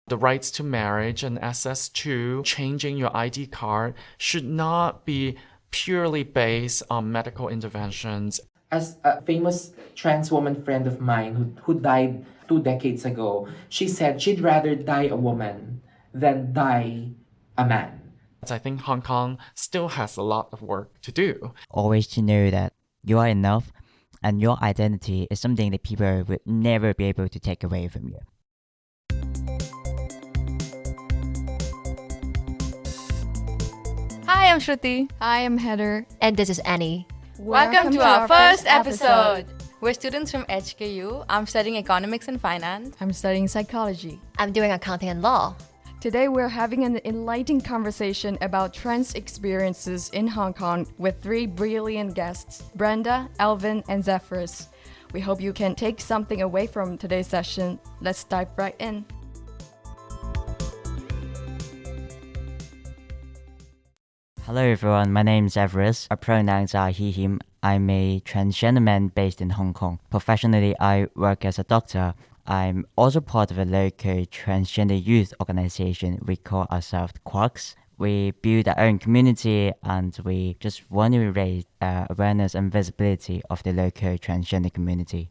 The rights to marriage and access to changing your ID card should not be purely based on medical interventions. As a famous trans woman friend of mine who died 2 decades ago, she said she'd rather die a woman than die a man. I think Hong Kong still has a lot of work to do. Always to know that you are enough and your identity is something that people would never be able to take away from you. Hi, I'm Shruti. Hi, I'm Heather. And this is Annie. Welcome to our first episode. We're students from HKU. I'm studying economics and finance. I'm studying psychology. I'm doing accounting and law. Today, we're having an enlightening conversation about trans experiences in Hong Kong with three brilliant guests, Brenda, Alvin, and Zephyrus. We hope you can take something away from today's session. Let's dive right in. Hello everyone, my name is Zephyrus. Our pronouns are he, him. I'm a transgender man based in Hong Kong. Professionally, I work as a doctor. I'm also part of a local transgender youth organization. We call ourselves Quarks. We build our own community and we just want to raise awareness and visibility of the local transgender community.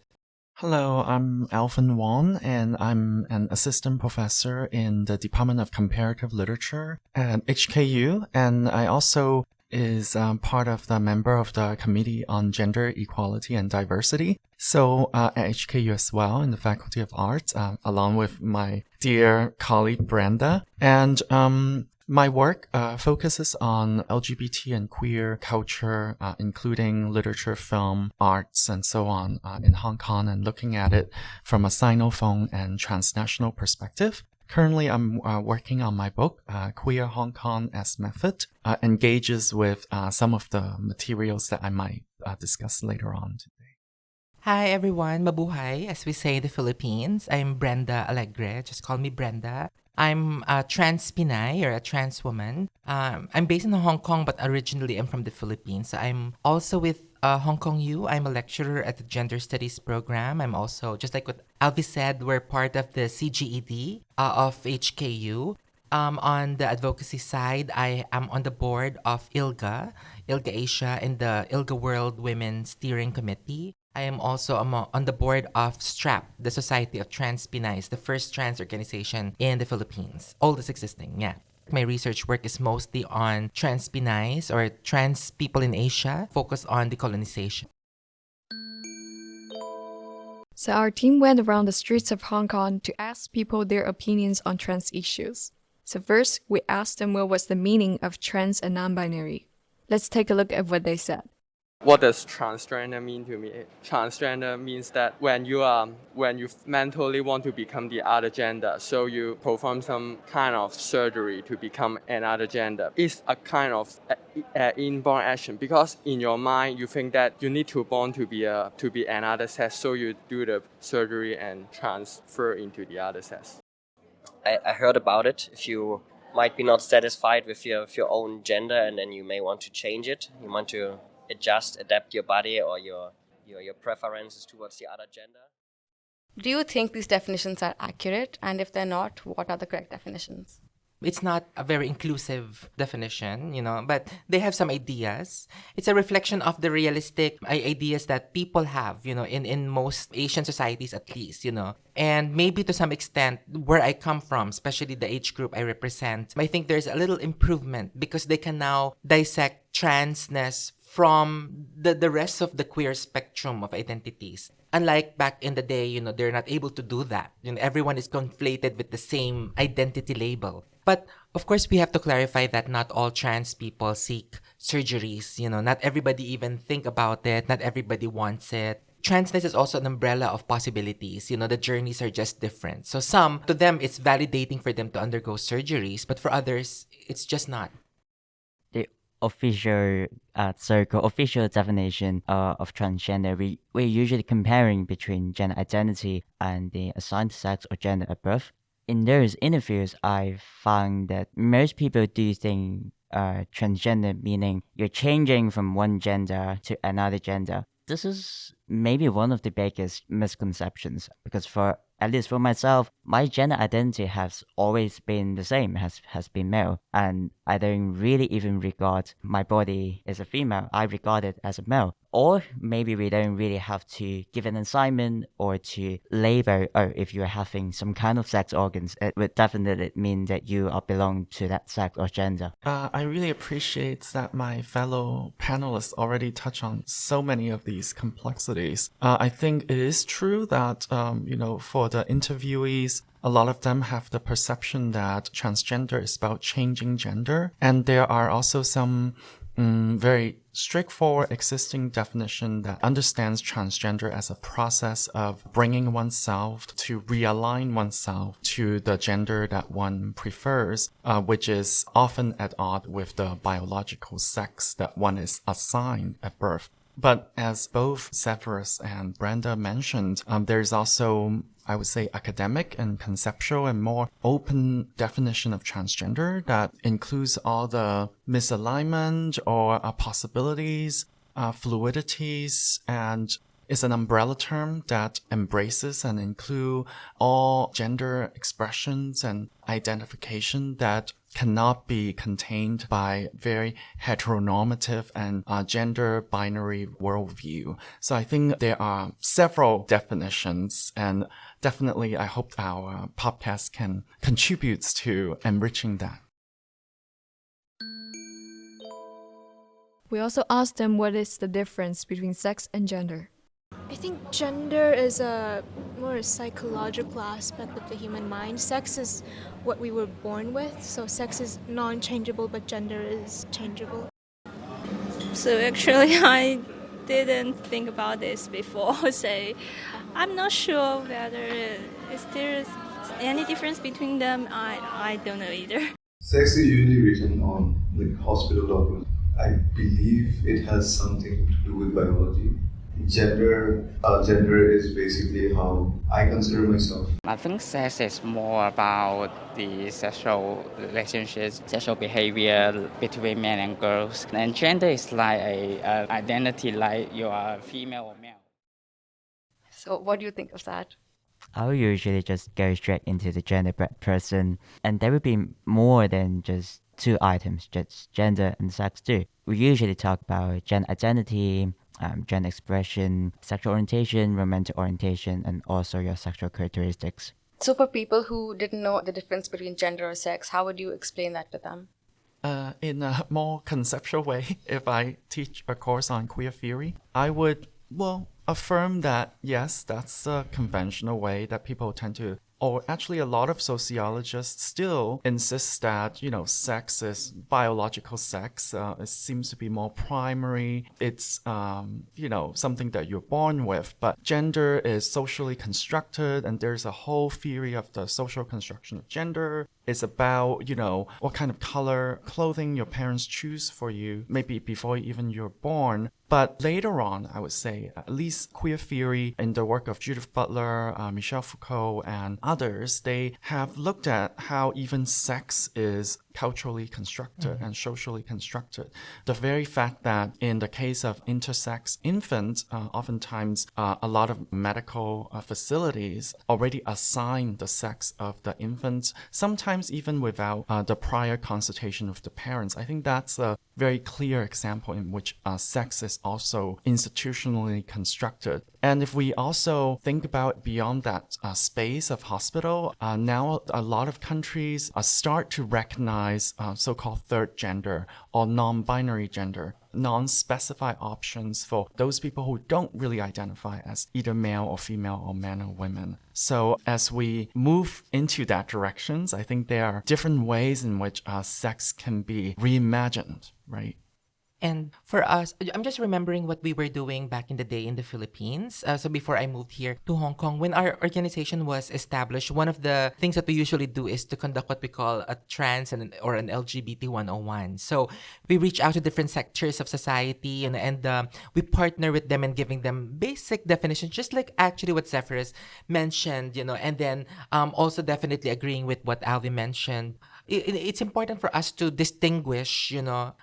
Hello, I'm Alvin Wong, and I'm an assistant professor in the Department of Comparative Literature at HKU, and I also is part of the member of the Committee on Gender Equality and Diversity. So at HKU as well, in the Faculty of Arts, along with my dear colleague Brenda. And my work focuses on LGBT and queer culture, including literature, film, arts, and so on in Hong Kong, and looking at it from a Sinophone and transnational perspective. Currently, I'm working on my book, Queer Hong Kong as Method, engages with some of the materials that I might discuss later on today. Hi everyone, mabuhay, as we say in the Philippines. I'm Brenda Alegre, just call me Brenda. I'm a trans Pinay or a trans woman. I'm based in Hong Kong, but originally I'm from the Philippines. I'm also with Hong Kong U. I'm a lecturer at the Gender Studies program. I'm also, just like what Alvin said, we're part of the CGED of HKU. On the advocacy side, I am on the board of ILGA Asia, and the ILGA World Women Steering Committee. I am also on the board of STRAP, the Society of Trans Pinays, the first trans organization in the Philippines, oldest existing, yeah. My research work is mostly on trans Pinays or trans people in Asia, focused on decolonization. So our team went around the streets of Hong Kong to ask people their opinions on trans issues. So first, we asked them what was the meaning of trans and non-binary. Let's take a look at what they said. What does transgender mean to me? Transgender means that when you mentally want to become the other gender, so you perform some kind of surgery to become another gender. It's a kind of inborn action, because in your mind you think that you need to born to be another sex, so you do the surgery and transfer into the other sex. I heard about it. If you might be not satisfied with your own gender, and then you may want to change it, you want to adapt your body or your preferences towards the other gender. Do you think these definitions are accurate? And if they're not, what are the correct definitions? It's not a very inclusive definition, but they have some ideas. It's a reflection of the realistic ideas that people have, in most Asian societies at least, And maybe to some extent, where I come from, especially the age group I represent, I think there's a little improvement because they can now dissect transness from the rest of the queer spectrum of identities. Unlike back in the day, they're not able to do that. Everyone is conflated with the same identity label. But of course, we have to clarify that not all trans people seek surgeries. Not everybody even think about it. Not everybody wants it. Transness is also an umbrella of possibilities. The journeys are just different. So to them, it's validating for them to undergo surgeries. But for others, it's just not. The official official definition of transgender, we're usually comparing between gender identity and the assigned sex or gender at birth. In those interviews, I found that most people do think transgender meaning you're changing from one gender to another gender. This is maybe one of the biggest misconceptions, because for At least for myself, my gender identity has always been the same, has been male. And I don't really even regard my body as a female. I regard it as a male. Or maybe we don't really have to give an assignment or to label, oh, if you're having some kind of sex organs, it would definitely mean that you are belong to that sex or gender. I really appreciate that my fellow panelists already touch on so many of these complexities. I think it is true that, for the interviewees, a lot of them have the perception that transgender is about changing gender. And there are also some very straightforward existing definition that understands transgender as a process of bringing oneself to realign oneself to the gender that one prefers, which is often at odds with the biological sex that one is assigned at birth. But as both Zephyrus and Brenda mentioned, there's also, I would say, academic and conceptual and more open definition of transgender that includes all the misalignment or possibilities, fluidities, and is an umbrella term that embraces and include all gender expressions and identification that cannot be contained by very heteronormative and gender binary worldview. So I think there are several definitions, and definitely I hope our podcast can contribute to enriching that. We also asked them what is the difference between sex and gender. I think gender is a more psychological aspect of the human mind. Sex is what we were born with, so sex is non-changeable, but gender is changeable. So actually, I didn't think about this before, so I'm not sure whether there is any difference between them. I don't know either. Sex is usually written on hospital documents. I believe it has something to do with biology. Gender is basically how I consider myself. I think sex is more about the sexual relationships, sexual behavior between men and girls. And gender is like an identity, like you are female or male. So what do you think of that? I will usually just go straight into the gender person, and there will be more than just two items, just gender and sex too. We usually talk about gender identity, gender expression, sexual orientation, romantic orientation, and also your sexual characteristics. So for people who didn't know the difference between gender or sex, how would you explain that to them? In a more conceptual way, if I teach a course on queer theory, I would, affirm that, yes, that's a conventional way that people tend to, or actually a lot of sociologists still insist that, sex is biological sex. It seems to be more primary. It's, something that you're born with. But gender is socially constructed, and there's a whole theory of the social construction of gender. It's about, what kind of color clothing your parents choose for you, maybe before even you're born. But later on, I would say, at least queer theory in the work of Judith Butler, Michel Foucault, and others, they have looked at how even sex is culturally constructed and socially constructed. The very fact that in the case of intersex infants, oftentimes a lot of medical facilities already assign the sex of the infants, sometimes even without the prior consultation with the parents. I think that's a very clear example in which sex is also institutionally constructed. And if we also think about beyond that space of hospital, now a lot of countries start to recognize so-called third gender or non-binary gender, non-specified options for those people who don't really identify as either male or female or men or women. So as we move into that directions, I think there are different ways in which sex can be reimagined, right? And for us, I'm just remembering what we were doing back in the day in the Philippines. So before I moved here to Hong Kong, when our organization was established, one of the things that we usually do is to conduct what we call a trans or an LGBT 101. So we reach out to different sectors of society and we partner with them and giving them basic definitions, just like actually what Zephyrus mentioned, and then also definitely agreeing with what Alvin mentioned. it's important for us to distinguish,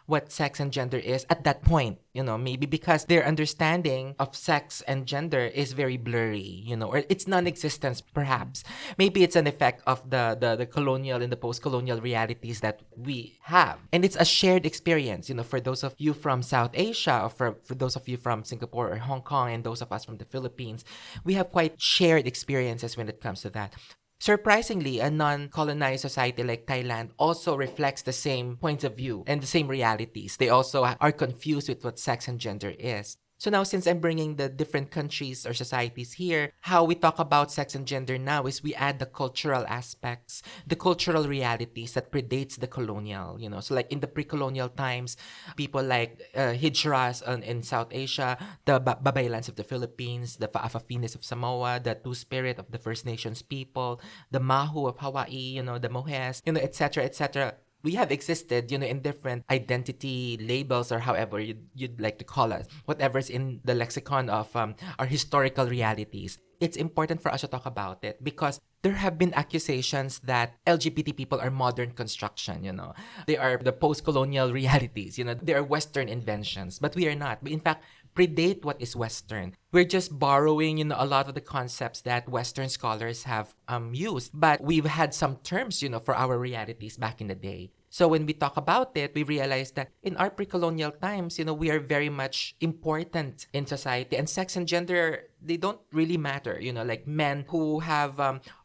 what sex and gender is at that point, maybe because their understanding of sex and gender is very blurry, or it's non-existent perhaps. Maybe it's an effect of the colonial and the post-colonial realities that we have. And it's a shared experience, for those of you from South Asia, or for those of you from Singapore or Hong Kong, and those of us from the Philippines. We have quite shared experiences when it comes to that. Surprisingly, a non-colonized society like Thailand also reflects the same points of view and the same realities. They also are confused with what sex and gender is. So now, since I'm bringing the different countries or societies here, how we talk about sex and gender now is we add the cultural aspects, the cultural realities that predates the colonial, So like in the pre-colonial times, people like Hijras in South Asia, the Babaylans of the Philippines, the Fa'afafinis of Samoa, the Two-Spirit of the First Nations people, the Mahu of Hawaii, the Mohes, etc., etc. We have existed, in different identity labels, or however you'd like to call us, whatever's in the lexicon of our historical realities. It's important for us to talk about it because there have been accusations that LGBT people are modern construction, They are the post-colonial realities, They are Western inventions, but we are not. We, in fact, predate what is Western. We're just borrowing, a lot of the concepts that Western scholars have used, but we've had some terms, for our realities back in the day. So when we talk about it, we realize that in our pre-colonial times, we are very much important in society, and sex and gender, they don't really matter, like men who have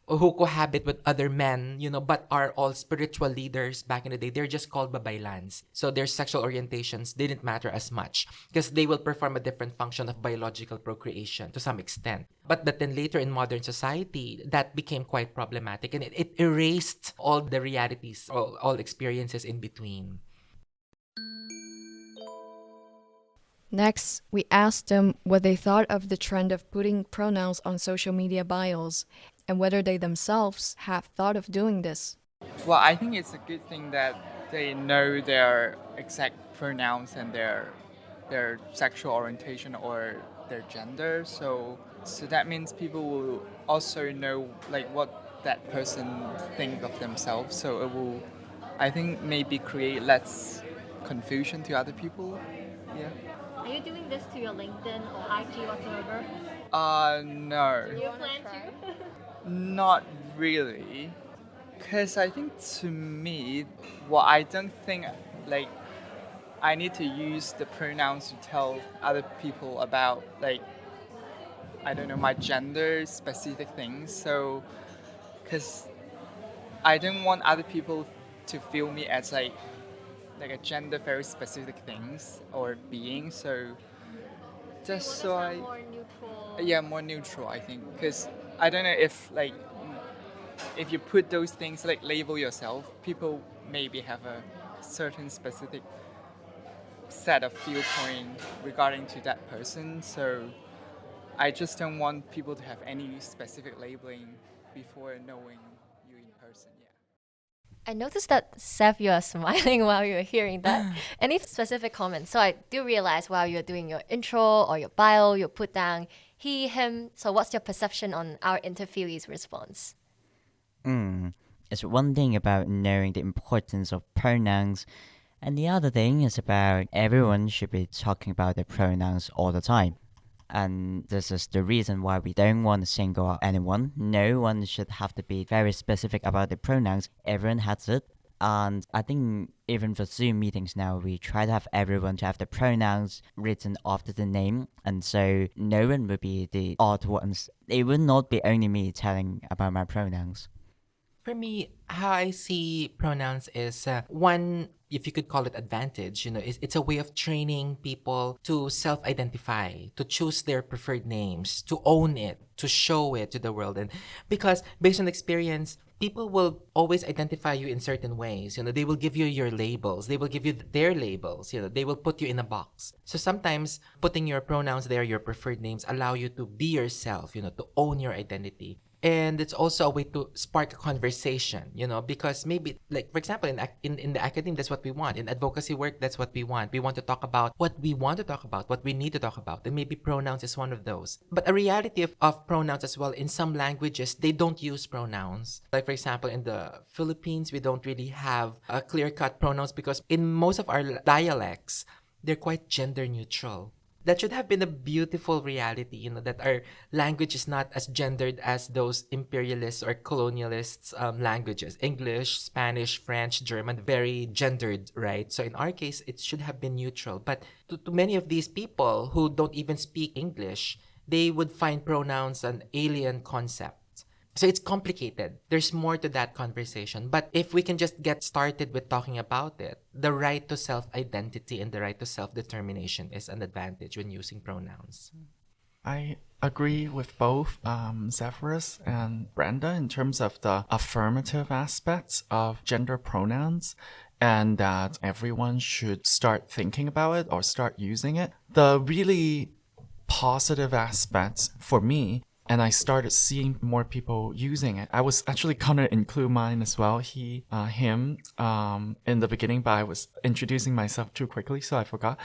who cohabit with other men, but are all spiritual leaders back in the day. They're just called babaylans. So their sexual orientations didn't matter as much because they will perform a different function of biological procreation to some extent. But then later in modern society, that became quite problematic, and it erased all the realities, all experiences in between. Next, we asked them what they thought of the trend of putting pronouns on social media bios and whether they themselves have thought of doing this. Well, I think it's a good thing that they know their exact pronouns and their sexual orientation or their gender. So that means people will also know like what that person think of themselves. So it will, I think, maybe create less confusion to other people. Yeah. Are you doing this to your LinkedIn or IG whatsoever? No. Do you plan to? Not really. Because I think to me, I don't think like I need to use the pronouns to tell other people about like, I don't know, my gender specific things. So, because I don't want other people to feel me as like a gender very specific things or being. So just so I more neutral. More neutral, I think, because I don't know if you put those things like label yourself, people maybe have a certain specific set of viewpoint regarding to that person. So I just don't want people to have any specific labeling before knowing you in person. I noticed that, Seth, you are smiling while you were hearing that. Any specific comments? So I do realize while you're doing your intro or your bio, you put down he, him. So what's your perception on our interviewee's response? It's one thing about knowing the importance of pronouns, and the other thing is about everyone should be talking about their pronouns all the time. And this is the reason why we don't want to single out anyone. No one should have to be very specific about the pronouns. Everyone has it. And I think even for Zoom meetings now, we try to have everyone to have the pronouns written after the name. And so no one will be the odd ones. It will not be only me telling about my pronouns. For me, how I see pronouns is one, if you could call it advantage, it's a way of training people to self-identify, to choose their preferred names, to own it, to show it to the world. And because based on experience, people will always identify you in certain ways. They will give you your labels. They will give you their labels. They will put you in a box. So sometimes putting your pronouns there, your preferred names, allow you to be yourself, to own your identity. And it's also a way to spark a conversation, because maybe, like, for example, in the academy, that's what we want. In advocacy work, that's what we want. We want to talk about what we want to talk about, what we need to talk about. And maybe pronouns is one of those. But a reality of pronouns as well, in some languages, they don't use pronouns. Like, for example, in the Philippines, we don't really have a clear-cut pronouns because in most of our dialects, they're quite gender neutral. That should have been a beautiful reality, that our language is not as gendered as those imperialist or colonialist languages. English, Spanish, French, German, very gendered, right? So in our case, it should have been neutral. But to many of these people who don't even speak English, they would find pronouns an alien concept. So it's complicated. There's more to that conversation. But if we can just get started with talking about it, the right to self-identity and the right to self-determination is an advantage when using pronouns. I agree with both Zephyrus and Brenda in terms of the affirmative aspects of gender pronouns and that everyone should start thinking about it or start using it. The really positive aspects for me, and I started seeing more people using it. I was actually gonna include mine as well, he, him, in the beginning, but I was introducing myself too quickly, so I forgot,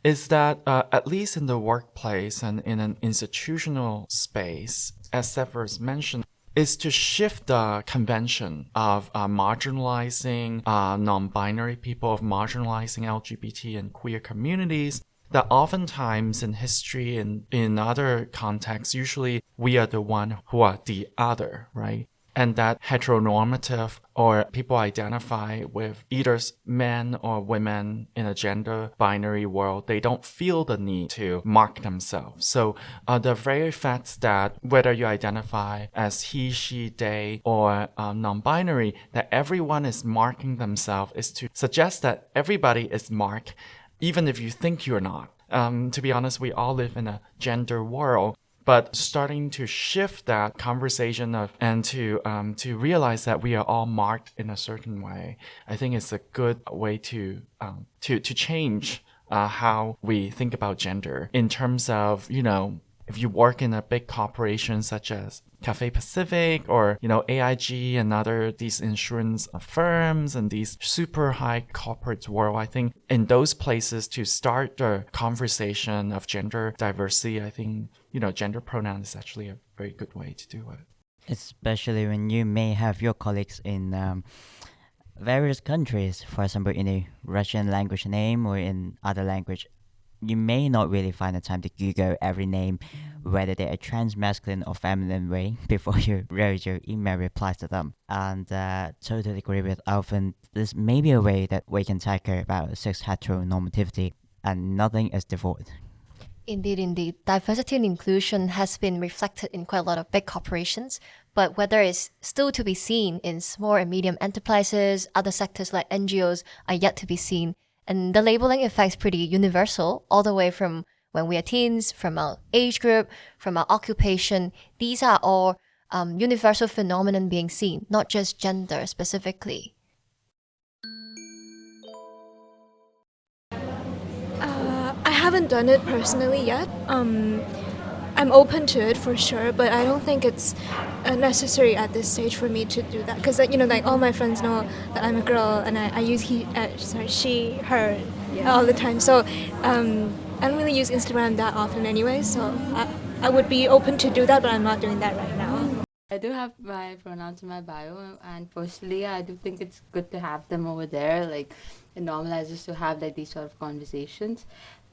is that at least in the workplace and in an institutional space, as Zephyrus mentioned, is to shift the convention of marginalizing non-binary people, of marginalizing LGBT and queer communities, that oftentimes in history and in other contexts, usually we are the one who are the other, right? And that heteronormative or people identify with either men or women in a gender binary world, they don't feel the need to mark themselves. So the very fact that whether you identify as he, she, they, or non-binary, that everyone is marking themselves is to suggest that everybody is marked, even if you think you're not. To be honest, we all live in a gender world, but starting to shift that conversation and to realize that we are all marked in a certain way, I think it's a good way to change how we think about gender in terms of, if you work in a big corporation such as Cathay Pacific or, AIG and other these insurance firms and these super high corporate world, I think in those places to start the conversation of gender diversity, I think, gender pronoun is actually a very good way to do it. Especially when you may have your colleagues in various countries, for example, in a Russian language name or in other language. You may not really find the time to Google every name, whether they are trans, masculine, or feminine way before you write your email replies to them. And totally agree with Alvin. This may be a way that we can tackle about sex heteronormativity, and nothing is devoid. Indeed. Diversity and inclusion has been reflected in quite a lot of big corporations, but whether it's still to be seen in small and medium enterprises, other sectors like NGOs are yet to be seen. And the labeling effect is pretty universal, all the way from when we are teens, from our age group, from our occupation. These are all universal phenomenon being seen, not just gender specifically. I haven't done it personally yet. I'm open to it for sure, but I don't think it's necessary at this stage for me to do that because, all my friends know that I'm a girl and I use she, her all the time. So I don't really use Instagram that often anyway. So I would be open to do that, but I'm not doing that right now. I do have my pronouns in my bio, and personally, I do think it's good to have them over there. Like, it normalizes to have these sort of conversations.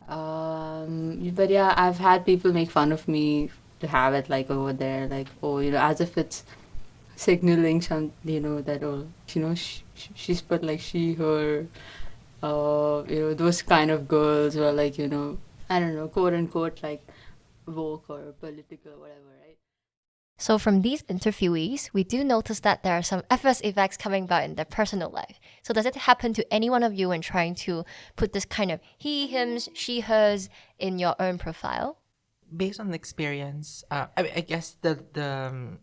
But yeah, I've had people make fun of me to have it over there, as if it's signaling some, that she's put she, her, those kind of girls, or I don't know, quote unquote woke or political, whatever, right? So from these interviewees, we do notice that there are some adverse effects coming about in their personal life. So does it happen to any one of you when trying to put this kind of he, hims, she, hers in your own profile? Based on experience, I guess the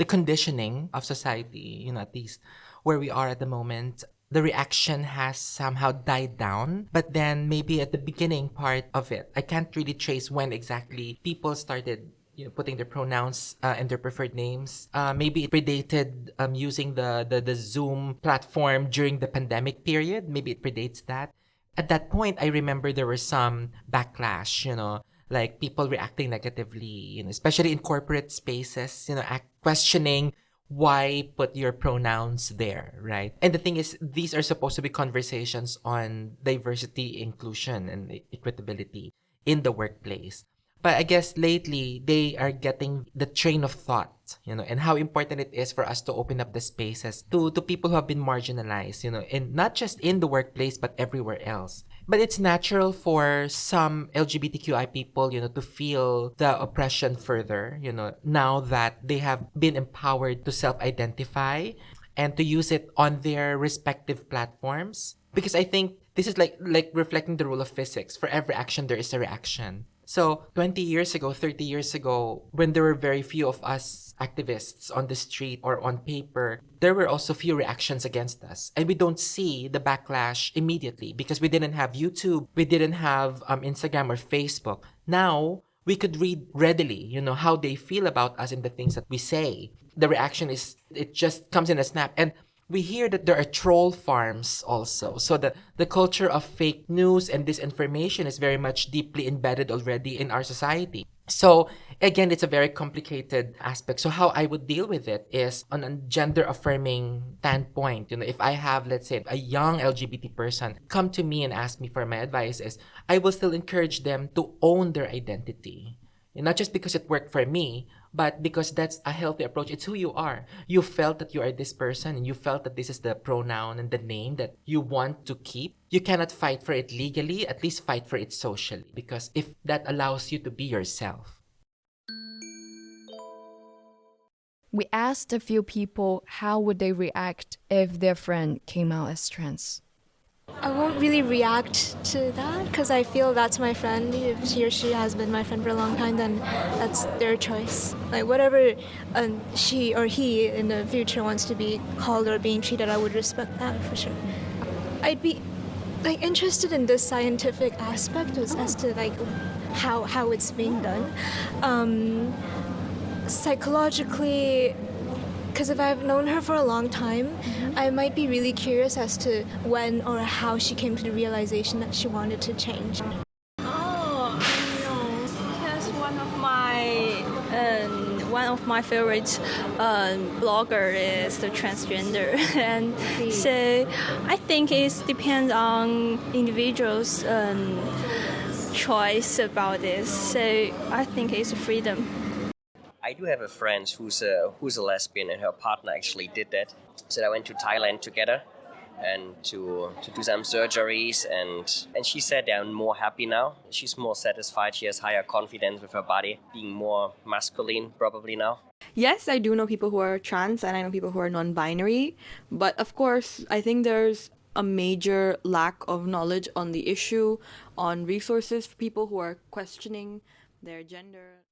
conditioning of society, at least where we are at the moment, the reaction has somehow died down. But then maybe at the beginning part of it, I can't really trace when exactly people started putting their pronouns and their preferred names. Maybe it predated using the Zoom platform during the pandemic period. Maybe it predates that. At that point, I remember there was some backlash, like people reacting negatively, especially in corporate spaces, questioning why put your pronouns there, right? And the thing is, these are supposed to be conversations on diversity, inclusion, and equitability in the workplace. But I guess lately they are getting the train of thought, and how important it is for us to open up the spaces to people who have been marginalized, and not just in the workplace, but everywhere else. But it's natural for some LGBTQI people, to feel the oppression further, now that they have been empowered to self-identify and to use it on their respective platforms. Because I think this is like reflecting the rule of physics. For every action, there is a reaction. So 20 years ago, 30 years ago, when there were very few of us activists on the street or on paper, there were also few reactions against us. And we don't see the backlash immediately because we didn't have YouTube, we didn't have Instagram or Facebook. Now, we could read readily, how they feel about us and the things that we say. The reaction it just comes in a snap. And we hear that there are troll farms also. So the culture of fake news and disinformation is very much deeply embedded already in our society. So again, it's a very complicated aspect. So how I would deal with it is on a gender affirming standpoint. If I have, let's say, a young LGBT person come to me and ask me for my advice, is I will still encourage them to own their identity. Not just because it worked for me, but because that's a healthy approach. It's who you are. You felt that you are this person and you felt that this is the pronoun and the name that you want to keep. You cannot fight for it legally, at least fight for it socially, because if that allows you to be yourself. We asked a few people how would they react if their friend came out as trans. I won't really react to that because I feel that's my friend. If she or she has been my friend for a long time, then that's their choice. Like whatever she or he in the future wants to be called or being treated, I would respect that for sure. I'd be interested in the scientific aspect as to how it's being done. Psychologically, because if I've known her for a long time, I might be really curious as to when or how she came to the realization that she wanted to change. Oh, no, because one of my favorite blogger is the transgender, and so I think it depends on individuals' choice about this. So I think it's freedom. I do have a friend who's a lesbian, and her partner actually did that. So they went to Thailand together and to do some surgeries, and she said they're more happy now. She's more satisfied. She has higher confidence with her body, being more masculine probably now. Yes, I do know people who are trans, and I know people who are non-binary. But of course, I think there's a major lack of knowledge on the issue, on resources for people who are questioning their gender.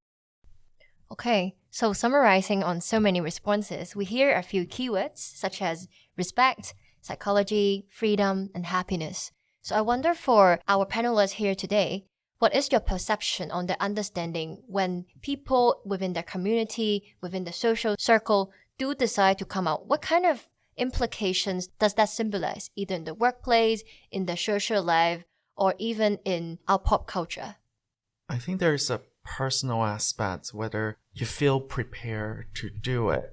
Okay, so summarizing on so many responses, we hear a few keywords such as respect, psychology, freedom, and happiness. So I wonder for our panelists here today, what is your perception on the understanding when people within their community, within the social circle, do decide to come out? What kind of implications does that symbolize, either in the workplace, in the social life, or even in our pop culture? I think there's a personal aspect, whether you feel prepared to do it.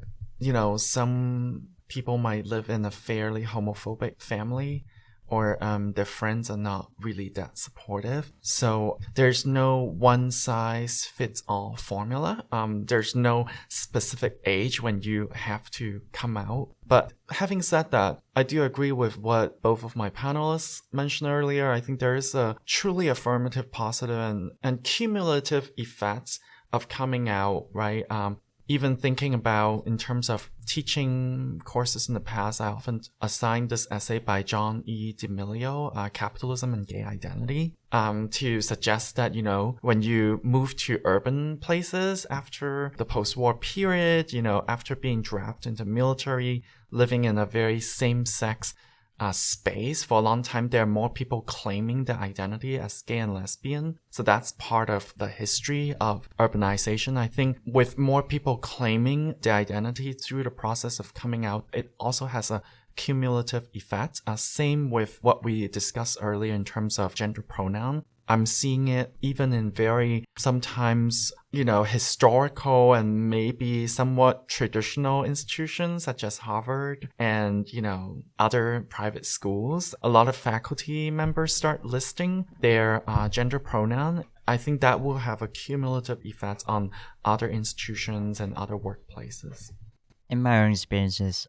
Some people might live in a fairly homophobic family, or their friends are not really that supportive. So there's no one size fits all formula. There's no specific age when you have to come out. But having said that, I do agree with what both of my panelists mentioned earlier. I think there is a truly affirmative, positive, and cumulative effects of coming out, right? Even thinking about in terms of teaching courses in the past, I often assigned this essay by John E. D'Amelio, Capitalism and Gay Identity, to suggest that, when you move to urban places after the post-war period, after being drafted into military, living in a very same-sex space. For a long time, there are more people claiming their identity as gay and lesbian. So that's part of the history of urbanization. I think with more people claiming their identity through the process of coming out, it also has a cumulative effect. Same with what we discussed earlier in terms of gender pronoun. I'm seeing it even in very sometimes, historical and maybe somewhat traditional institutions such as Harvard and, other private schools. A lot of faculty members start listing their gender pronoun. I think that will have a cumulative effect on other institutions and other workplaces. In my own experiences,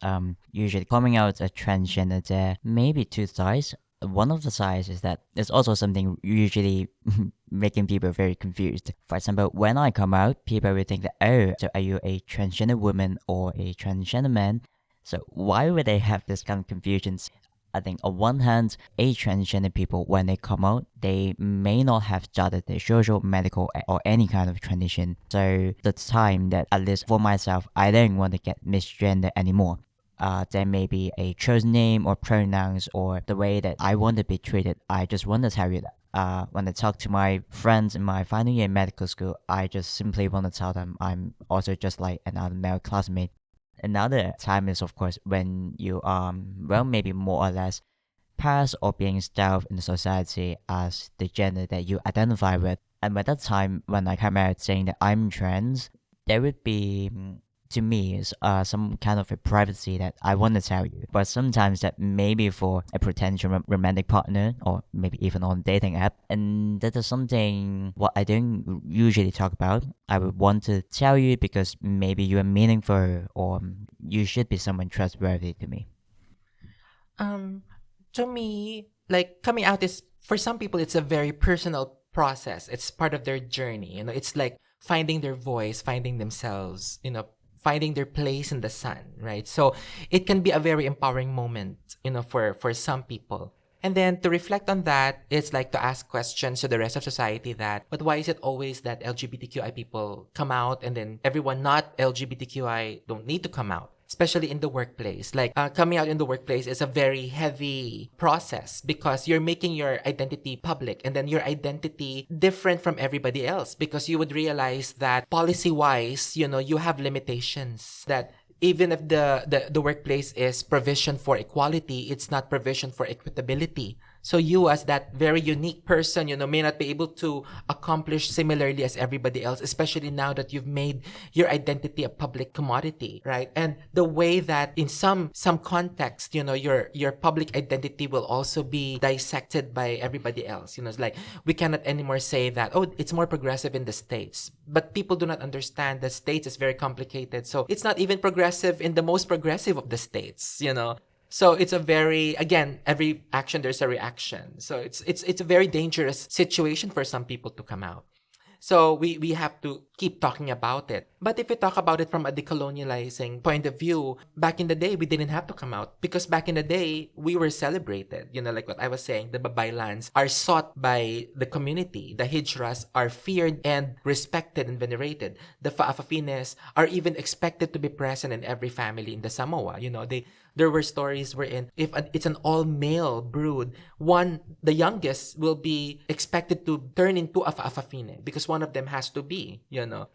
usually coming out as transgender, there may be two sides. One of the sides is that it's also something usually making people very confused. For example, when I come out, people will think that, oh, so are you a transgender woman or a transgender man? So why would they have this kind of confusions? I think on one hand, a transgender people, when they come out, they may not have started their social, medical, or any kind of transition. So the time that, at least for myself, I don't want to get misgender anymore. There may be a chosen name or pronouns or the way that I want to be treated. I just want to tell you that. When I talk to my friends in my final year medical school, I just simply want to tell them I'm also just like another male classmate. Another time is, of course, when you are, maybe more or less past or being styled in the society as the gender that you identify with. And by that time, when I come out saying that I'm trans, there would be, to me, is some kind of a privacy that I want to tell you. But sometimes that maybe for a potential romantic partner or maybe even on a dating app. And that is something what I don't usually talk about. I would want to tell you because maybe you are meaningful or you should be someone trustworthy to me. To me, like coming out is, for some people, it's a very personal process. It's part of their journey. It's like finding their voice, finding themselves, finding their place in the sun, right? So it can be a very empowering moment, for some people. And then to reflect on that, it's like to ask questions to the rest of society but why is it always that LGBTQI people come out and then everyone not LGBTQI don't need to come out? Especially in the workplace. Like coming out in the workplace is a very heavy process because you're making your identity public and then your identity different from everybody else because you would realize that policy-wise, you have limitations that even if the workplace is provision for equality, it's not provision for equitability. So you as that very unique person, may not be able to accomplish similarly as everybody else, especially now that you've made your identity a public commodity, right? And the way that in some context, your public identity will also be dissected by everybody else. It's like we cannot anymore say that, oh, it's more progressive in the States. But people do not understand that States is very complicated. So it's not even progressive in the most progressive of the states, So it's a very, again, every action, there's a reaction. So it's a very dangerous situation for some people to come out. So we have to keep talking about it. But if we talk about it from a decolonializing point of view, back in the day, we didn't have to come out because back in the day, we were celebrated. Like what I was saying, the babaylans are sought by the community. The hijras are feared and respected and venerated. The fa'afafines are even expected to be present in every family in the Samoa. There were stories wherein if it's an all-male brood, the youngest will be expected to turn into a fa'afafine because one of them has to be,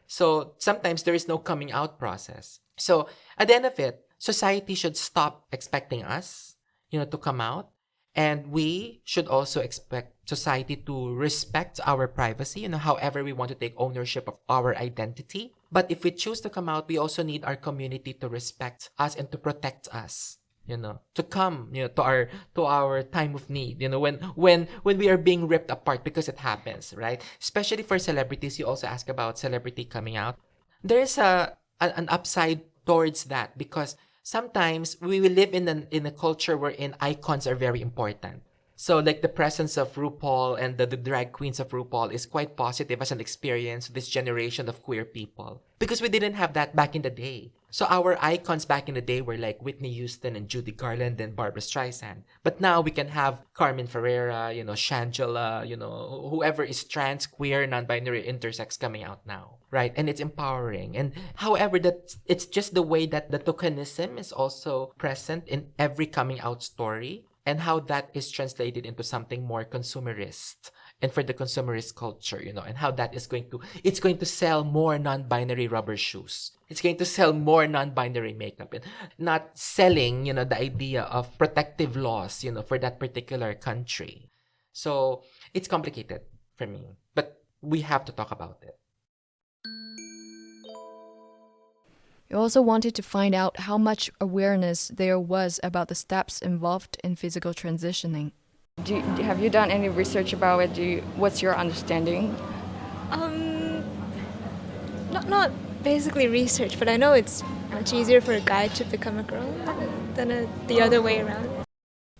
So sometimes there is no coming out process. So at the end of it, society should stop expecting us, to come out. And we should also expect society to respect our privacy, however we want to take ownership of our identity. But if we choose to come out, we also need our community to respect us and to protect us, to come, to our time of need, when we are being ripped apart because it happens, right? Especially for celebrities, you also ask about celebrity coming out. There is an upside towards that because sometimes we will live in a culture wherein icons are very important. So like the presence of RuPaul and the drag queens of RuPaul is quite positive as an experience to this generation of queer people. Because we didn't have that back in the day. So our icons back in the day were like Whitney Houston and Judy Garland and Barbra Streisand. But now we can have Carmen Ferreira, Shangela, whoever is trans, queer, non-binary, intersex coming out now. Right? And it's empowering. And however, it's just the way that the tokenism is also present in every coming out story. and how that is translated into something more consumerist and for the consumerist culture, and how that is it's going to sell more non-binary rubber shoes. It's going to sell more non-binary makeup and not selling, the idea of protective laws, for that particular country. So it's complicated for me, but we have to talk about it. You also wanted to find out how much awareness there was about the steps involved in physical transitioning. Have you done any research about it? What's your understanding? Not basically research, but I know it's much easier for a guy to become a girl than the other way around.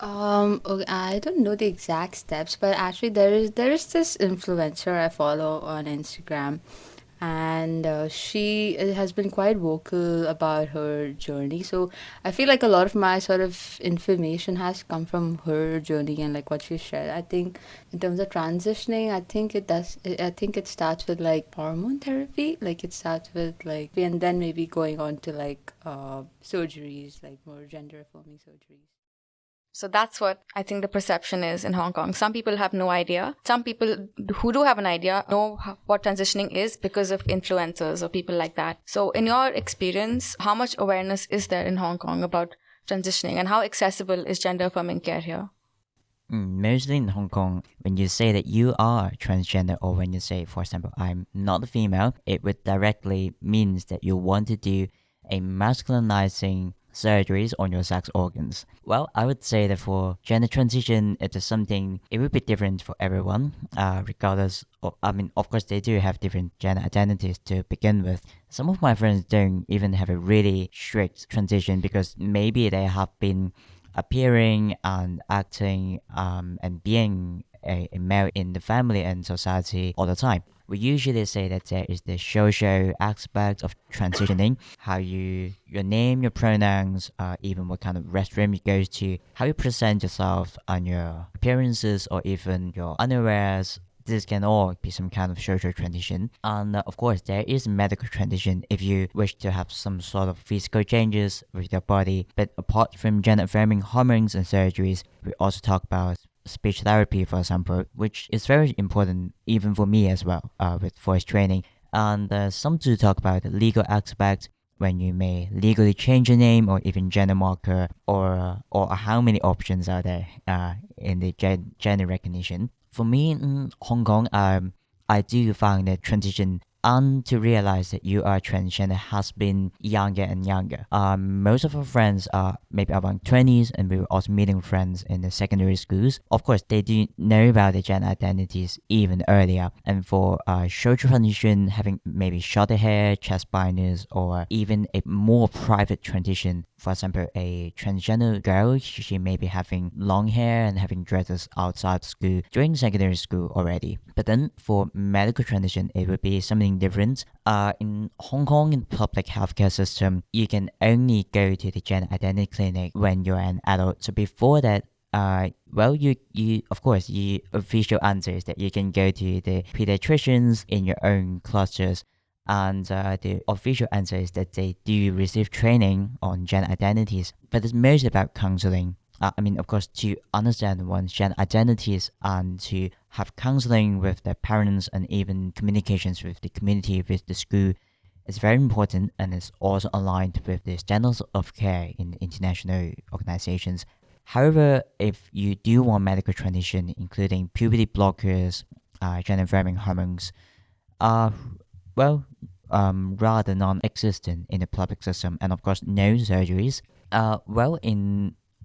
Okay, I don't know the exact steps, but actually there is this influencer I follow on Instagram, and she has been quite vocal about her journey. So I feel like a lot of my sort of information has come from her journey and like what she shared. I think in terms of transitioning, I think it starts with like hormone therapy. Like it starts with like, and then maybe going on to like surgeries, like more gender affirming surgeries. So that's what I think the perception is in Hong Kong. Some people have no idea. Some people who do have an idea know what transitioning is because of influencers or people like that. So in your experience, how much awareness is there in Hong Kong about transitioning, and how accessible is gender affirming care here? Mostly in Hong Kong, when you say that you are transgender, or when you say, for example, I'm not a female, it would directly means that you want to do a masculinizing surgeries on your sex organs. Well, I would say that for gender transition, it is something, it would be different for everyone, regardless of, of course, they do have different gender identities to begin with. Some of my friends don't even have a really strict transition because maybe they have been appearing and acting and being a male in the family and society all the time. We usually say that there is the social aspect of transitioning, how your name, your pronouns, even what kind of restroom you go to, how you present yourself on your appearances or even your underwears. This can all be some kind of social transition. And of course, there is medical transition if you wish to have some sort of physical changes with your body. But apart from gender affirming hormones and surgeries, we also talk about speech therapy, for example, which is very important even for me as well, with voice training. And some do talk about the legal aspect, when you may legally change your name or even gender marker, or how many options are there in the gender recognition. For me in Hong Kong, I do find that transition and to realize that you are transgender has been younger and younger. Most of our friends are maybe around 20s, and we were also meeting friends in the secondary schools. Of course, they do know about the gender identities even earlier. And for social transition, having maybe shorter hair, chest binders, or even a more private transition. For example, a transgender girl, she may be having long hair and having dresses outside school during secondary school already. But then for medical transition, it would be something different. In Hong Kong, in the public healthcare system, you can only go to the gender identity clinic when you're an adult. So before that, you of course, the official answer is that you can go to the pediatricians in your own clusters. And the official answer is that they do receive training on gender identities, but it's mostly about counseling. Of course, to understand one's gender identities and to have counseling with their parents and even communications with the community, with the school, is very important, and it's also aligned with the standards of care in international organizations. However, if you do want medical transition, including puberty blockers, gender affirming hormones, rather non-existent in the public system, and of course no surgeries.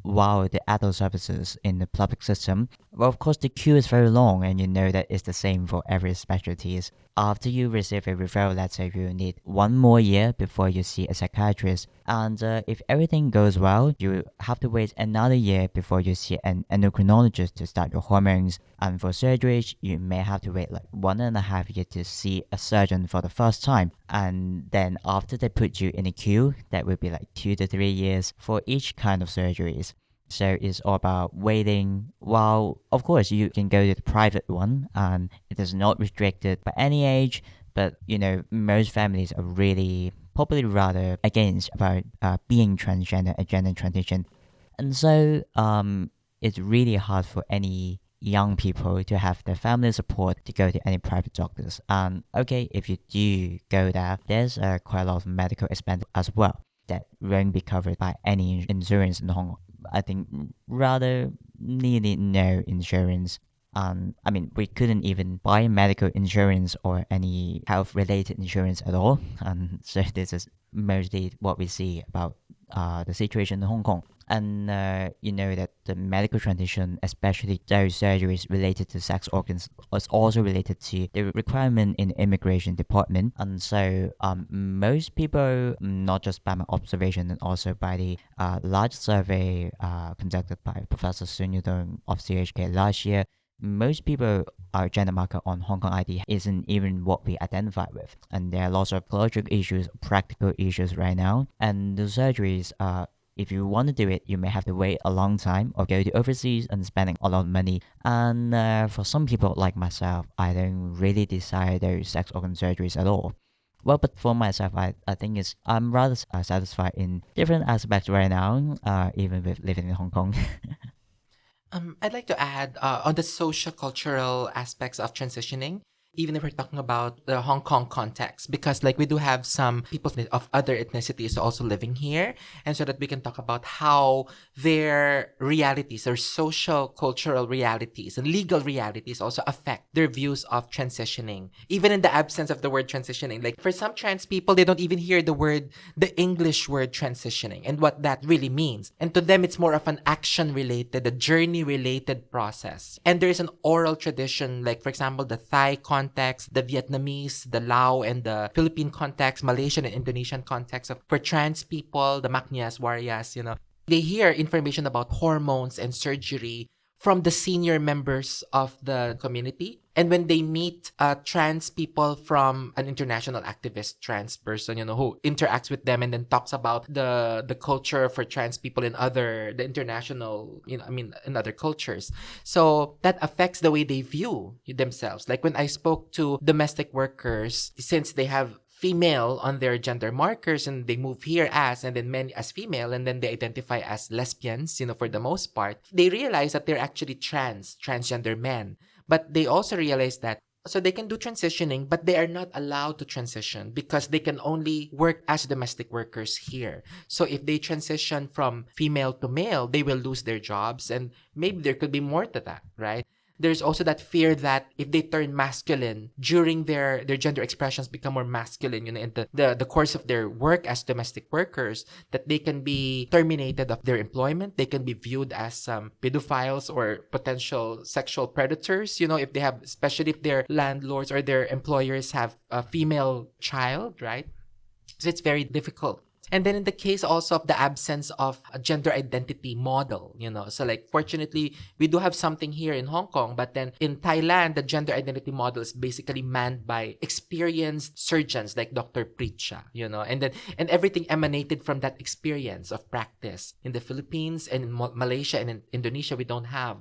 While the adult services in the public system, of course the queue is very long, and you know that it's the same for every specialties. After you receive a referral letter, you need 1 more year before you see a psychiatrist. And if everything goes well, you have to wait another year before you see an endocrinologist to start your hormones. And for surgeries, you may have to wait like 1.5 years to see a surgeon for the first time. And then after they put you in a queue, that would be like 2 to 3 years for each kind of surgeries. So it's all about waiting. While of course you can go to the private one, and it is not restricted by any age, but most families are really probably rather against about being transgender, a gender transition. And so it's really hard for any young people to have their family support to go to any private doctors. And okay, if you do go there, there's quite a lot of medical expense as well that won't be covered by any insurance in Hong Kong. I think rather nearly no insurance. I mean, we couldn't even buy medical insurance or any health-related insurance at all. And so this is mostly what we see about the situation in Hong Kong. And you know that the medical transition, especially those surgeries related to sex organs, is also related to the requirement in the immigration department. And so most people, not just by my observation and also by the large survey conducted by Professor Sun Yudong of CHK last year, most people, our gender marker on Hong Kong ID isn't even what we identify with. And there are lots of cultural issues, practical issues right now. And the surgeries if you want to do it, you may have to wait a long time or go to overseas and spending a lot of money. And for some people like myself, I don't really desire those sex organ surgeries at all. Well, but for myself, I think I'm rather satisfied in different aspects right now, even with living in Hong Kong. I'd like to add on the social-cultural aspects of transitioning, even if we're talking about the Hong Kong context, because like we do have some people of other ethnicities also living here, and so that we can talk about how their realities, their social cultural realities and legal realities also affect their views of transitioning, even in the absence of the word transitioning. Like for some trans people, they don't even hear the English word transitioning and what that really means. And to them, it's more of an action-related, a journey-related process. And there is an oral tradition, like for example, the Thai context, the Vietnamese, the Lao, and the Philippine context, Malaysian and Indonesian context for trans people, the Maknias, Warias, they hear information about hormones and surgery from the senior members of the community. And when they meet trans people from an international activist trans person, who interacts with them and then talks about the culture for trans people in the international, in other cultures. So that affects the way they view themselves. Like when I spoke to domestic workers, since they have female on their gender markers and they move here and then men as female, and then they identify as lesbians, for the most part, they realize that they're actually transgender men. But they also realize that so they can do transitioning, but they are not allowed to transition because they can only work as domestic workers here. So if they transition from female to male, they will lose their jobs, and maybe there could be more to that, right? There's also that fear that if they turn masculine during their gender expressions become more masculine, in the course of their work as domestic workers, that they can be terminated of their employment. They can be viewed as pedophiles or potential sexual predators, especially if their landlords or their employers have a female child, right? So it's very difficult. And then in the case also of the absence of a gender identity model, so like fortunately we do have something here in Hong Kong, but then in Thailand, the gender identity model is basically manned by experienced surgeons like Dr. Pricha, and everything emanated from that experience of practice. In the Philippines and in Malaysia and in Indonesia, we don't have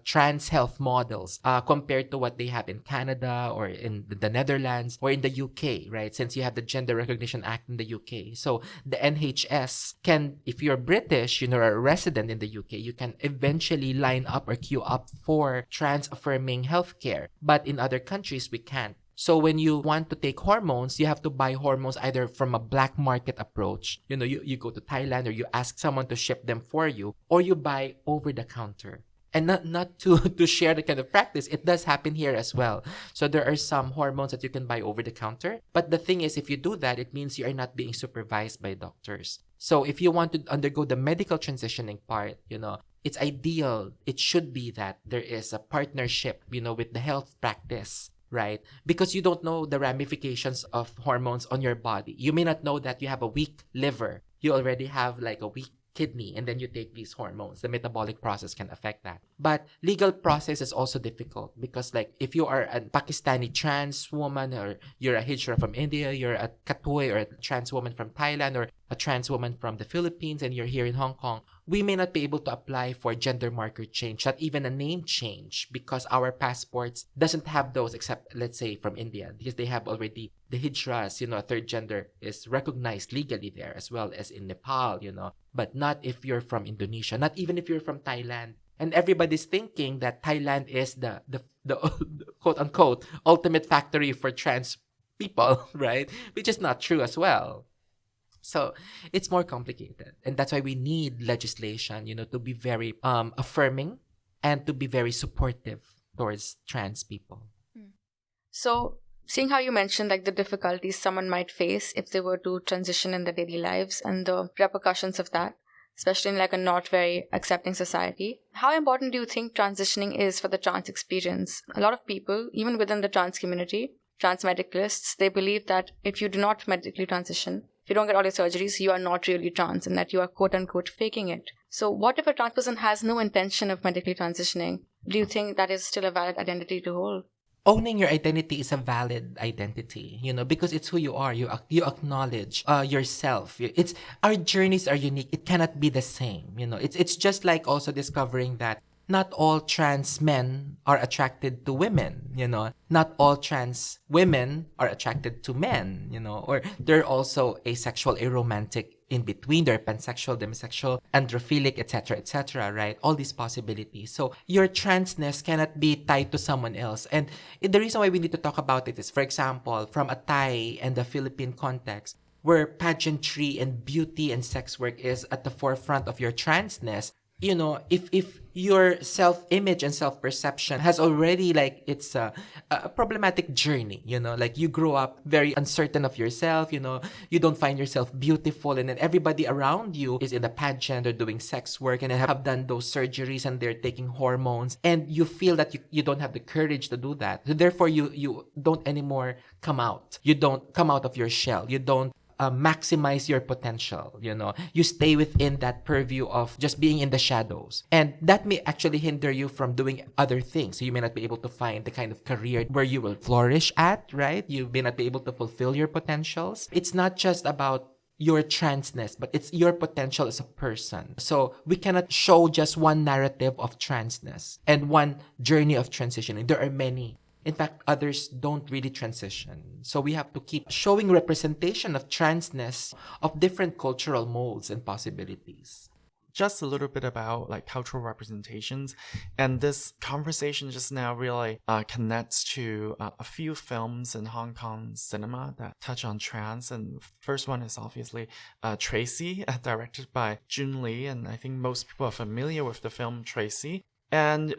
trans health models compared to what they have in Canada or in the Netherlands or in the UK, right? Since you have the Gender Recognition Act in the UK. So the NHS can, if you're British, or a resident in the UK, you can eventually line up or queue up for trans-affirming healthcare. But in other countries, we can't. So when you want to take hormones, you have to buy hormones either from a black market approach. You go to Thailand or you ask someone to ship them for you, or you buy over the counter. And not to share the kind of practice, it does happen here as well. So there are some hormones that you can buy over the counter. But the thing is, if you do that, it means you are not being supervised by doctors. So if you want to undergo the medical transitioning part, it's ideal. It should be that there is a partnership, with the health practice. Right? Because you don't know the ramifications of hormones on your body. You may not know that you have a weak liver. You already have like a weak kidney, and then you take these hormones. The metabolic process can affect that. But legal process is also difficult because like if you are a Pakistani trans woman, or you're a Hijra from India, you're a Kathoey or a trans woman from Thailand, or a trans woman from the Philippines, and you're here in Hong Kong, we may not be able to apply for gender marker change, not even a name change, because our passports doesn't have those, except let's say from India, because they have already the Hijras, a third gender is recognized legally there, as well as in Nepal, but not if you're from Indonesia, not even if you're from Thailand. And everybody's thinking that Thailand is the quote unquote ultimate factory for trans people, right? Which is not true as well. So it's more complicated. And that's why we need legislation, to be very affirming and to be very supportive towards trans people. So, seeing how you mentioned like the difficulties someone might face if they were to transition in their daily lives and the repercussions of that, especially in like a not very accepting society, how important do you think transitioning is for the trans experience? A lot of people, even within the trans community, trans medicalists, they believe that if you do not medically transition, if you don't get all your surgeries, you are not really trans and that you are quote unquote faking it. So what if a trans person has no intention of medically transitioning? Do you think that is still a valid identity to hold? Owning your identity is a valid identity, because it's who you are. You acknowledge yourself. It's our journeys are unique. It cannot be the same. It's just like also discovering that not all trans men are attracted to women. Not all trans women are attracted to men. Or they're also asexual, aromantic in between. They're pansexual, demisexual, androphilic, etc., right? All these possibilities. So your transness cannot be tied to someone else. And the reason why we need to talk about it is, for example, from a Thai and the Philippine context, where pageantry and beauty and sex work is at the forefront of your transness, if your self-image and self-perception has already it's a problematic journey, like you grow up very uncertain of yourself, you don't find yourself beautiful, and then everybody around you is in the pageant or doing sex work and have done those surgeries and they're taking hormones, and you feel that you don't have the courage to do that. So therefore, you don't anymore come out. You don't come out of your shell. You don't maximize your potential, you stay within that purview of just being in the shadows, and that may actually hinder you from doing other things. So you may not be able to find the kind of career where you will flourish at, right? You may not be able to fulfill your potentials. It's not just about your transness, but it's your potential as a person. So we cannot show just one narrative of transness and one journey of transitioning. There are many. In fact, others don't really transition. So we have to keep showing representation of transness, of different cultural molds and possibilities. Just a little bit about cultural representations, and this conversation just now really connects to a few films in Hong Kong cinema that touch on trans. And first one is obviously Tracy, directed by Jun Lee, and I think most people are familiar with the film Tracy. And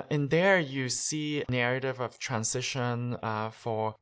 in there, you see a narrative of transition for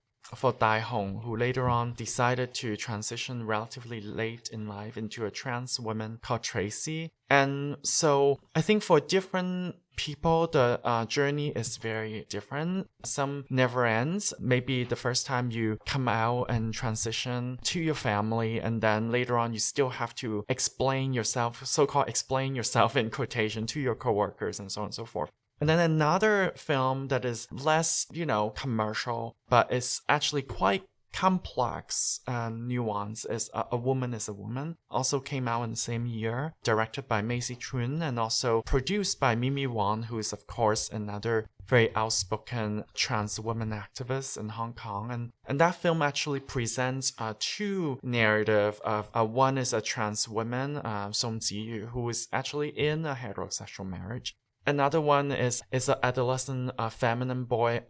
Dai Hong, who later on decided to transition relatively late in life into a trans woman called Tracy. And so I think for different people, the journey is very different. Some never ends. Maybe the first time you come out and transition to your family, and then later on you still have to explain yourself, so-called explain yourself in quotation, to your coworkers and so on and so forth. And then another film that is less, commercial, but is actually quite complex nuance is A Woman is a Woman. Also came out in the same year, directed by Macy Chun and also produced by Mimi Wong, who is of course another very outspoken trans woman activist in Hong Kong. And that film actually presents two narratives of one is a trans woman, Song Ji-yu, who is actually in a heterosexual marriage. Another one is an adolescent feminine boy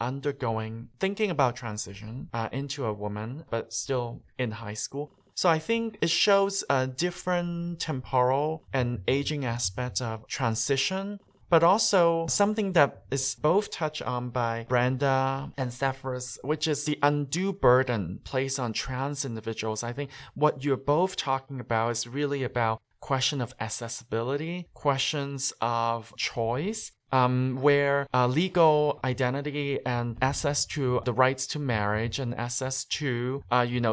thinking about transition into a woman, but still in high school. So I think it shows different temporal and aging aspects of transition, but also something that is both touched on by Brenda and Zephyrus, which is the undue burden placed on trans individuals. I think what you're both talking about is really about question of accessibility, questions of choice, where legal identity and access to the rights to marriage and access to,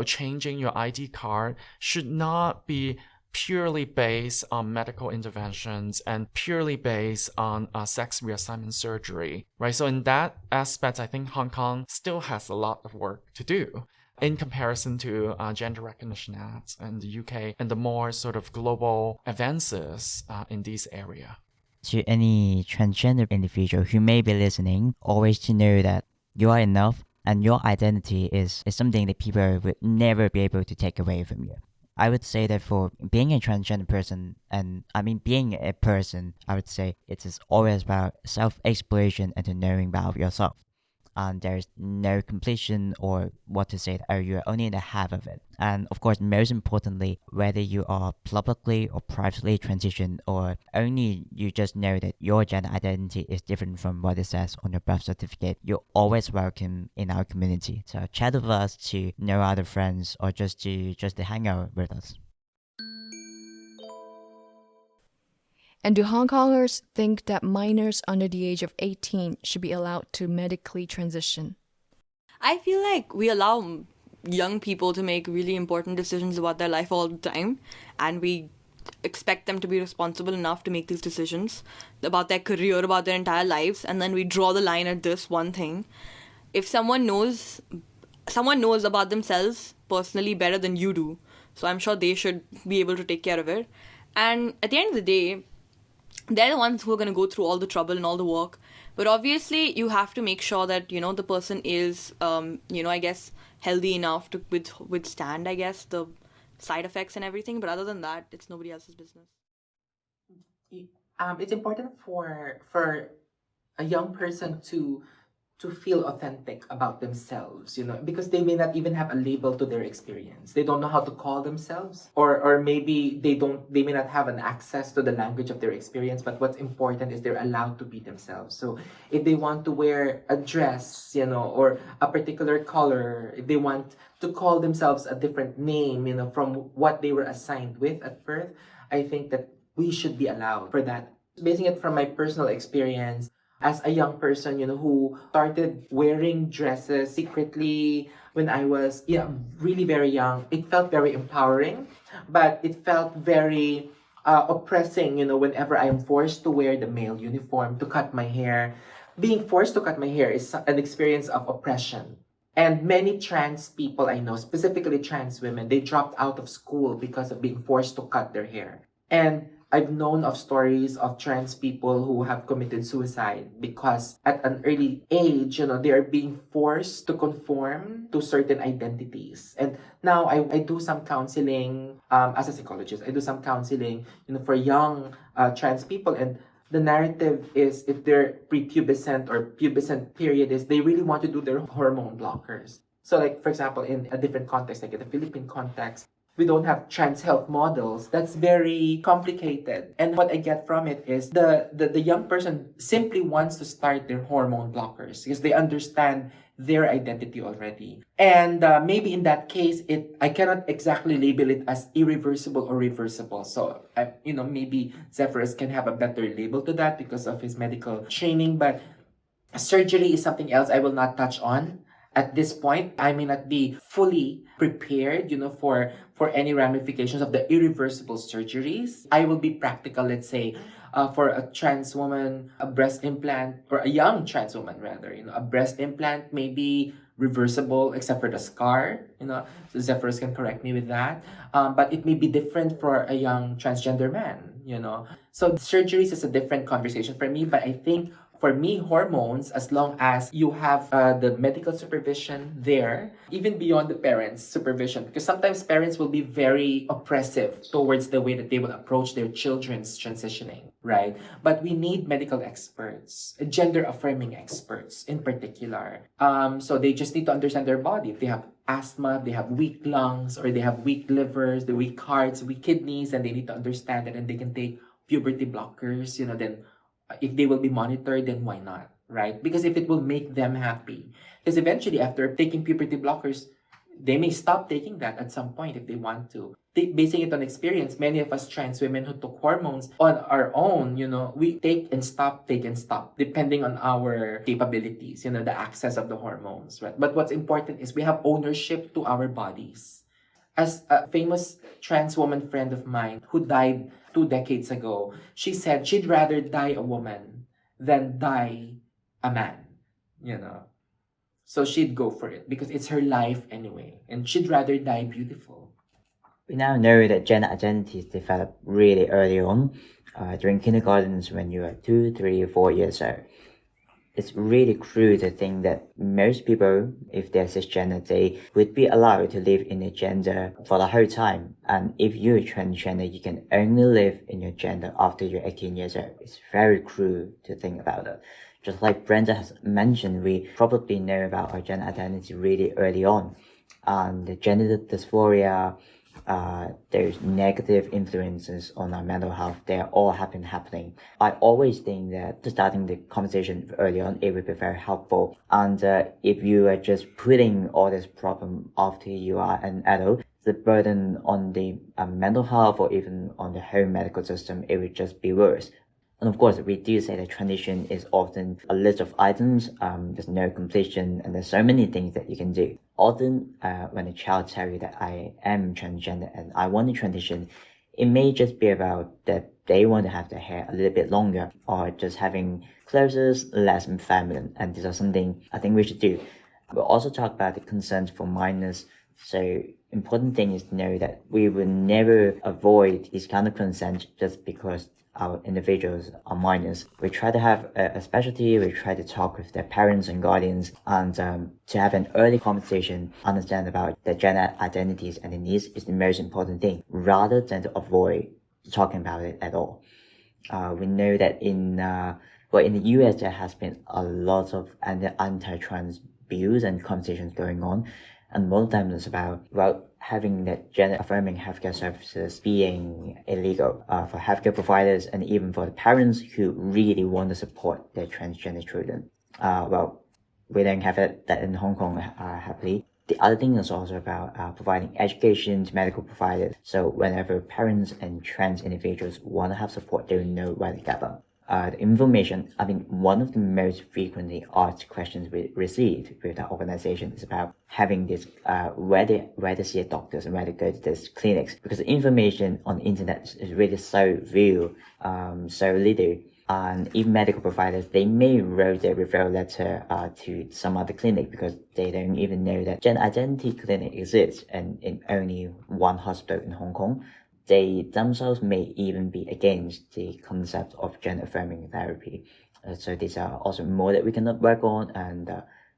changing your ID card should not be purely based on medical interventions and purely based on sex reassignment surgery, right? So in that aspect, I think Hong Kong still has a lot of work to do in comparison to Gender Recognition Act in the UK and the more sort of global advances in this area. To any transgender individual who may be listening, always to know that you are enough and your identity is something that people would never be able to take away from you. I would say that for being a transgender person, and I mean being a person, I would say it is always about self-exploration and to knowing about yourself. There's no completion or what to say, or you're only in the half of it. And of course, most importantly, whether you are publicly or privately transitioned, or only you just know that your gender identity is different from what it says on your birth certificate, you're always welcome in our community. So chat with us, to know other friends, or just to hang out with us. And do Hong Kongers think that minors under the age of 18 should be allowed to medically transition? I feel like we allow young people to make really important decisions about their life all the time, and we expect them to be responsible enough to make these decisions about their career, about their entire lives, and then we draw the line at this one thing. If someone knows about themselves personally better than you do, so I'm sure they should be able to take care of it. And at the end of the day, they're the ones who are going to go through all the trouble and all the work. But obviously, you have to make sure that, the person is, I guess, healthy enough to withstand, I guess, the side effects and everything. But other than that, it's nobody else's business. It's important for a young person to feel authentic about themselves, because they may not even have a label to their experience. They don't know how to call themselves, or maybe they may not have an access to the language of their experience, but what's important is they're allowed to be themselves. So if they want to wear a dress, or a particular color, if they want to call themselves a different name, from what they were assigned with at birth, I think that we should be allowed for that. Basing it from my personal experience, as a young person, who started wearing dresses secretly when I was really very young, it felt very empowering, but it felt very oppressing, whenever I am forced to wear the male uniform, to cut my hair. Being forced to cut my hair is an experience of oppression. And many trans people I know, specifically trans women, they dropped out of school because of being forced to cut their hair. And I've known of stories of trans people who have committed suicide because at an early age, they are being forced to conform to certain identities. And now I do some counseling as a psychologist. I do some counseling, for young trans people. And the narrative is, if their prepubescent or pubescent period is, they really want to do their hormone blockers. So like, for example, in a different context, like in the Philippine context, we don't have trans health models. That's very complicated. And what I get from it is the young person simply wants to start their hormone blockers because they understand their identity already. And maybe in that case, I cannot exactly label it as irreversible or reversible. So, maybe Zephyrus can have a better label to that because of his medical training. But surgery is something else I will not touch on. At this point, I may not be fully prepared, for any ramifications of the irreversible surgeries. I will be practical, let's say, for a trans woman, a breast implant, or a young trans woman rather, a breast implant may be reversible except for the scar, so Zephyrus can correct me with that. But it may be different for a young transgender man, So surgeries is a different conversation for me, but I think for me, hormones, as long as you have the medical supervision there, even beyond the parents' supervision, because sometimes parents will be very oppressive towards the way that they will approach their children's transitioning, right? But we need medical experts, gender-affirming experts in particular. So they just need to understand their body. If they have asthma, if they have weak lungs, or they have weak livers, the weak hearts, weak kidneys, and they need to understand it, and they can take puberty blockers, then if they will be monitored, then why not, right? Because if it will make them happy. Because eventually, after taking puberty blockers, they may stop taking that at some point if they want to. Basing it on experience, many of us trans women who took hormones on our own, we take and stop, depending on our capabilities, the access of the hormones, right? But what's important is we have ownership to our bodies. As a famous trans woman friend of mine who died 2 decades ago, she said she'd rather die a woman than die a man, So she'd go for it because it's her life anyway. And she'd rather die beautiful. We now know that gender identities develop really early on, during kindergartens when you are 2, 3, 4 years old. It's really cruel to think that most people, if they're cisgender, they would be allowed to live in a gender for the whole time. And if you're transgender, you can only live in your gender after you're 18 years old. It's very cruel to think about it. Just like Brenda has mentioned, we probably know about our gender identity really early on. And the gender dysphoria, those negative influences on our mental health, they all have been happening. I always think that starting the conversation early on, it would be very helpful. And if you are just putting all this problem after you are an adult, the burden on the mental health or even on the whole medical system, it would just be worse. And of course, we do say that transition is often a list of items, there's no completion, and there's so many things that you can do. Often, when a child tells you that I am transgender and I want to transition, it may just be about that they want to have their hair a little bit longer, or just having clothes less feminine, and these are something I think we should do. We'll also talk about the consent for minors. So important thing is to know that we will never avoid this kind of consent just because our individuals are minors. We try to have a specialty, we try to talk with their parents and guardians, and to have an early conversation, understand about their gender identities and their needs is the most important thing, rather than to avoid talking about it at all. We know that in the US there has been a lot of anti-trans bills and conversations going on, and most of them is about having that gender-affirming healthcare services being illegal for healthcare providers and even for the parents who really want to support their transgender children. We don't have that in Hong Kong, happily. The other thing is also about providing education to medical providers. So whenever parents and trans individuals want to have support, they will know where to gather. The information, one of the most frequently asked questions we received with our organization is about having this, where to see a doctors and where to go to these clinics, because the information on the internet is really so few, so little. And even medical providers, they may write their referral letter to some other clinic because they don't even know that gender identity clinic exists and in only one hospital in Hong Kong. They themselves may even be against the concept of gender-affirming therapy. So these are also more that we can work on. And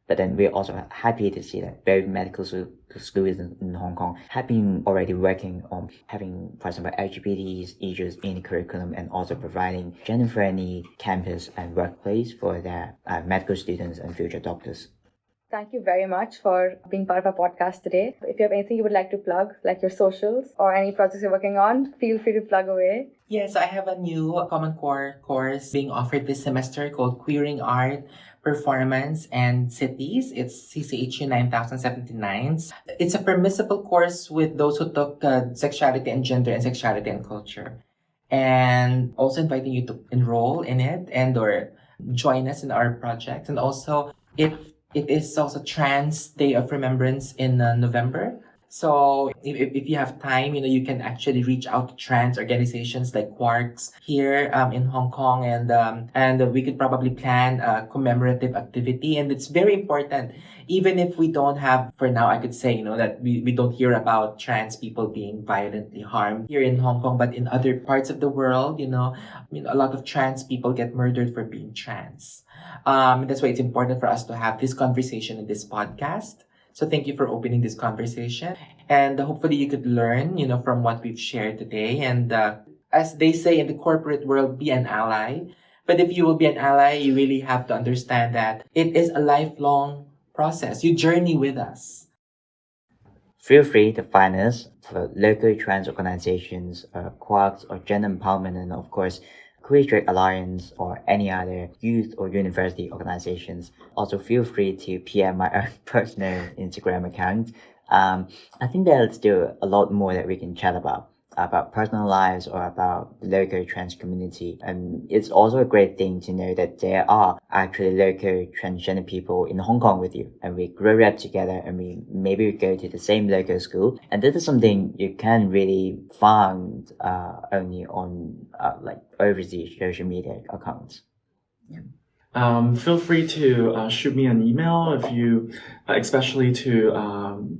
but then we're also happy to see that both medical schools in Hong Kong have been already working on having, for example, LGBT issues in the curriculum and also providing gender-friendly campus and workplace for their medical students and future doctors. Thank you very much for being part of our podcast today. If you have anything you would like to plug, like your socials or any projects you're working on, feel free to plug away. Yes, I have a new Common Core course being offered this semester called Queering Art, Performance and Cities. It's CCHU 9079. It's a permissible course with those who took Sexuality and Gender and Sexuality and Culture. And also inviting you to enroll in it and or join us in our projects. And also, if it is also Trans Day of Remembrance in November. So if you have time, you can actually reach out to trans organizations like Quarks here in Hong Kong, and we could probably plan a commemorative activity. And it's very important, even if we don't have, for now, I could say, that we don't hear about trans people being violently harmed here in Hong Kong, but in other parts of the world, a lot of trans people get murdered for being trans. That's why it's important for us to have this conversation in this podcast. So thank you for opening this conversation. And hopefully you could learn, from what we've shared today. And as they say in the corporate world, be an ally. But if you will be an ally, you really have to understand that it is a lifelong process. You journey with us. Feel free to find us for local trans organizations, Quarks, or gender empowerment, and of course, Queer Straight Alliance, or any other youth or university organizations. Also, feel free to PM my own personal Instagram account. I think there's still a lot more that we can chat about personal lives or about the local trans community. And it's also a great thing to know that there are actually local transgender people in Hong Kong with you, and we grow up together, and we maybe go to the same local school. And this is something you can really find only on like overseas social media accounts. Yeah. Feel free to shoot me an email if you, especially to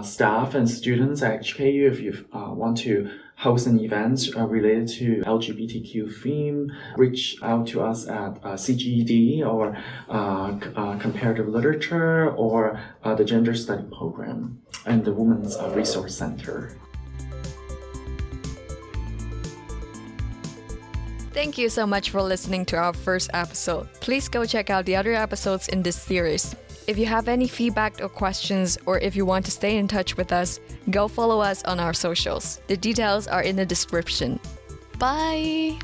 staff and students at HKU, if you want to host an event related to LGBTQ theme, reach out to us at CGED or comparative literature or the gender study program and the Women's Resource Center. Thank you so much for listening to our first episode. Please go check out the other episodes in this series. If you have any feedback or questions, or if you want to stay in touch with us, go follow us on our socials. The details are in the description. Bye!